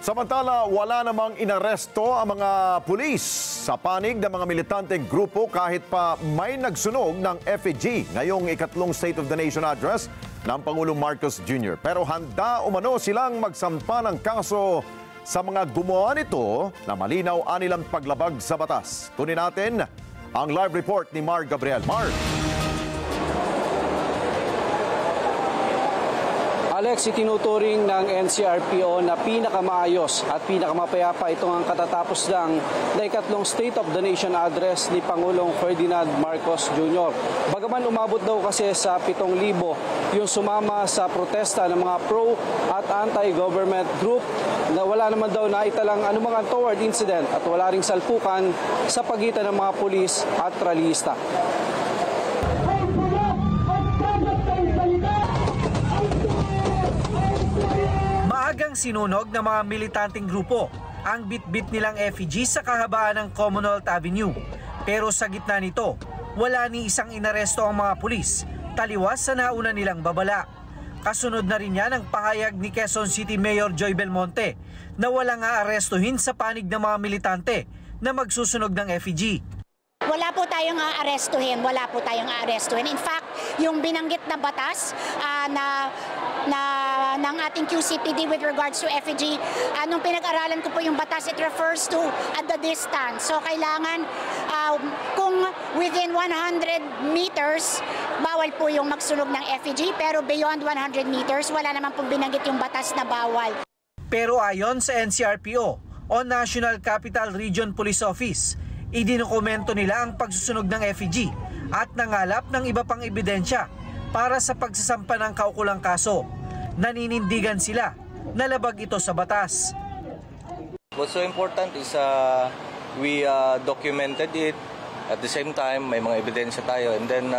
Samantala, wala namang inaresto ang mga pulis sa panig ng mga militanteng grupo kahit pa may nagsunog ng effigy ngayong ikatlong State of the Nation address ng Pangulong Marcos Jr. Pero handa umano silang magsampa ng kaso sa mga gumawa nito na malinaw anilang paglabag sa batas. Kunin natin ang live report ni Mar Gabriel. Mar! Alex, itinuturing ng NCRPO na pinakamaayos at pinakamapayapa itong ang katatapos lang na ikatlong State of the Nation address ni Pangulong Ferdinand Marcos Jr. Bagaman umabot daw kasi sa 7,000 yung sumama sa protesta ng mga pro at anti-government group na wala naman daw na italang anumang untoward incident at wala ring salpukan sa pagitan ng mga pulis at rallyista. Maagang sinunog ng mga militanteng grupo ang bit-bit nilang effigy sa kahabaan ng Commonwealth Avenue. Pero sa gitna nito, wala ni isang inaresto ang mga pulis, taliwas sa nauna nilang babala. Kasunod na rin yan ang pahayag ni Quezon City Mayor Joy Belmonte na walang aarestuhin sa panig ng mga militante na magsusunog ng effigy. Wala po tayong aarestuhin, In fact, yung binanggit na batas ng ating QCPD with regards to effigy, nung pinag-aralan ko po yung batas, it refers to at the distance. So kailangan kung within 100 meters, bawal po yung magsunog ng effigy, pero beyond 100 meters, wala naman pong binanggit yung batas na bawal. Pero ayon sa NCRPO o National Capital Region Police Office, idinokumento nila ang pagsusunog ng effigy at nangalap ng iba pang ebidensya para sa pagsasampa ng kaukulang kaso. Naninindigan sila na labag ito sa batas. What's so important is we documented it. At the same time, may mga ebidensya tayo and then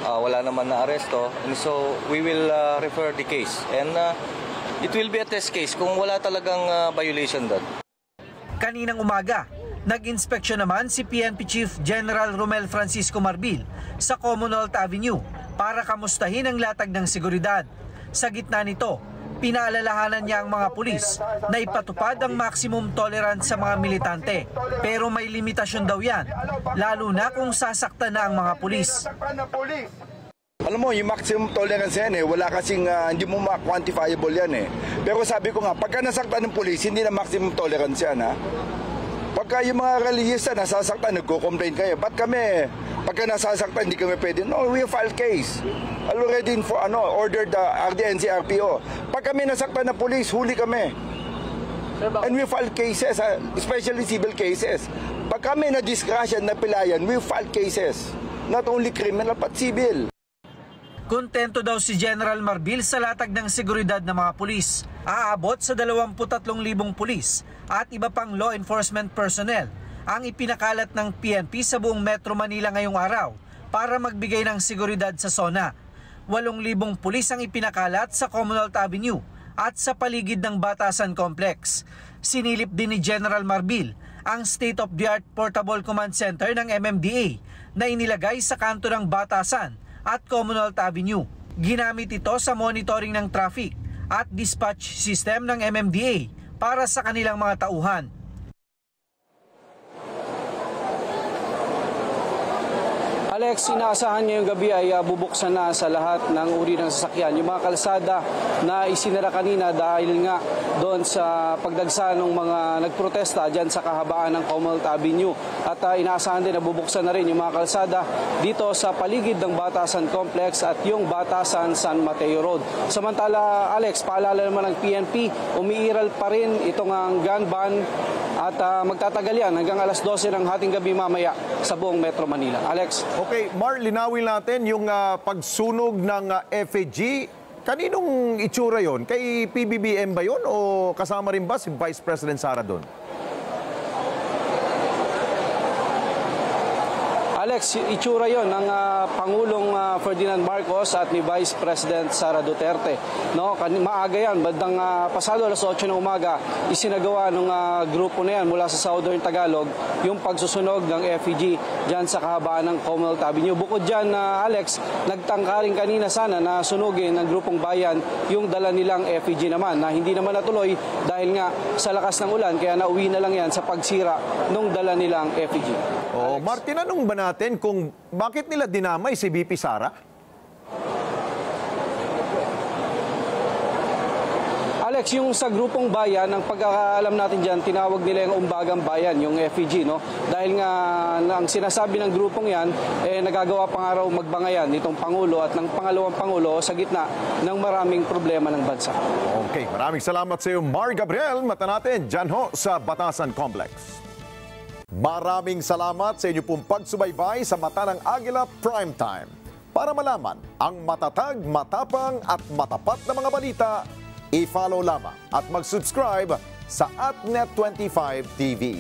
wala naman na aresto. And so we will refer the case and it will be a test case kung wala talagang violation doon. Kaninang umaga, nag-inspeksyon naman si PNP Chief General Romel Francisco Marbil sa Commonwealth Avenue para kamustahin ang latag ng seguridad. Sa gitna nito, pinaalalahanan niya ang mga pulis na ipatupad ang maximum tolerance sa mga militante. Pero may limitasyon daw yan, lalo na kung sasaktan na ang mga pulis. Alam mo, yung maximum tolerance yan wala kasing hindi mo ma-quantifiable yan Pero sabi ko nga, pagka nasaktan ng pulis, hindi na maximum tolerance yan Pagka yung mga reliyista nasasaktan, nagko-complain kayo. Ba't kami, pagka nasasaktan, hindi kami pwede? No, we file case. Already ordered the NCRPO. Pag kami nasaktan ng police, huli kami. And we file cases, especially civil cases. Pag kami na-discussion, napilayan, we file cases. Not only criminal, but civil. Kontento daw si General Marbil sa latag ng seguridad ng mga pulis. Aabot sa 23,000 pulis at iba pang law enforcement personnel ang ipinakalat ng PNP sa buong Metro Manila ngayong araw para magbigay ng seguridad sa SONA. 8,000 pulis ang ipinakalat sa Commonwealth Avenue at sa paligid ng Batasan Complex. Sinilip din ni General Marbil ang state-of-the-art portable command center ng MMDA na inilagay sa kanto ng Batasan at Commonwealth Avenue. Ginamit ito sa monitoring ng traffic at dispatch system ng MMDA para sa kanilang mga tauhan. Alex, inaasahan ngayong gabi ay bubuksan na sa lahat ng uri ng sasakyan. Yung mga kalsada na isinara kanina dahil nga doon sa pagdagsa ng mga nagprotesta dyan sa kahabaan ng Commonwealth Avenue. At inaasahan din na bubuksan na rin yung mga kalsada dito sa paligid ng Batasan Complex at yung Batasan San Mateo Road. Samantala, Alex, paalala naman ng PNP, umiiral pa rin itong gun ban at magtatagal yan hanggang alas 12 ng hating gabi mamaya sa buong Metro Manila. Alex? Okay, Mar, linawin natin yung pagsunog ng effigy. Kaninong itsura yon? Kay PBBM ba yon o kasama rin ba si Vice President Sara doon? Alex, Alex, itsura yon ng Pangulong Ferdinand Marcos at ni Vice President Sara Duterte. No, maaga yan, bandang pasado alas 8 ng umaga, isinagawa ng grupo na yan mula sa Southern Tagalog yung pagsusunog ng effigy dyan sa kahabaan ng Commonwealth Avenue. Bukod dyan, Alex, nagtangka rin kanina sana na sunugin ng grupong bayan yung dala nilang effigy naman na hindi naman natuloy dahil nga sa lakas ng ulan, kaya nauwi na lang yan sa pagsira nung dala nilang effigy. Oh, Martin, anong ba natin kung bakit nila dinamay si VP Sara? Alex, yung sa grupong bayan, ang pagkakaalam natin dyan, tinawag nila yung Umbagang Bayan, yung FEG, no? Dahil nga ang sinasabi ng grupong yan, nagagawa pang araw magbangayan nitong Pangulo at ng pangalawang Pangulo sa gitna ng maraming problema ng bansa. Okay, maraming salamat sa iyo, Mar Gabriel. Mata natin dyan ho sa Batasan Complex. Maraming salamat sa inyo pong pagsubaybay sa Mata ng Agila Primetime. Para malaman ang matatag, matapang at matapat na mga balita, i-follow lamang at mag-subscribe sa @Net25 TV.